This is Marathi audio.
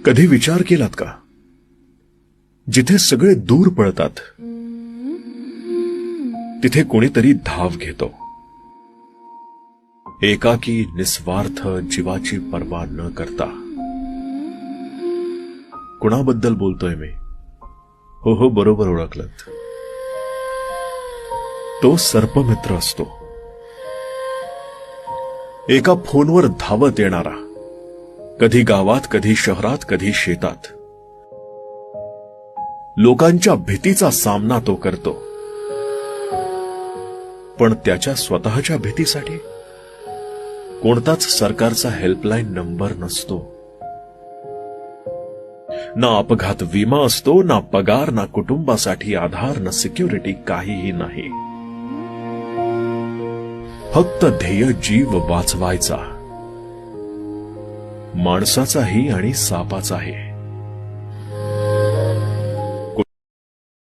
कधी विचार केलात का, जिथे सगळे दूर पळतात तिथे कोणीतरी धाव घेतो. एकाकी निस्वार्थ जीवाची पर्वा न करता. कुणाबद्दल बोलतोय मी? हो, बरोबर ओळखलत. तो सर्पमित्र असतो. एका फोनवर धावत येणारा, कधी गावात, कधी शहरात, कधी शेतात. लोकांच्या भीतीचा सामना तो करतो, पण त्याच्या स्वतःच्या भीतीसाठी कोणताच सरकारचा हेल्पलाईन नंबर नसतो. ना अपघात विमा असतो, ना पगार, ना कुटुंबासाठी आधार, ना सिक्युरिटी, काहीही नाही. फक्त ध्येय जीव वाचवायचा, माणसाचाही आणि सापाचाही.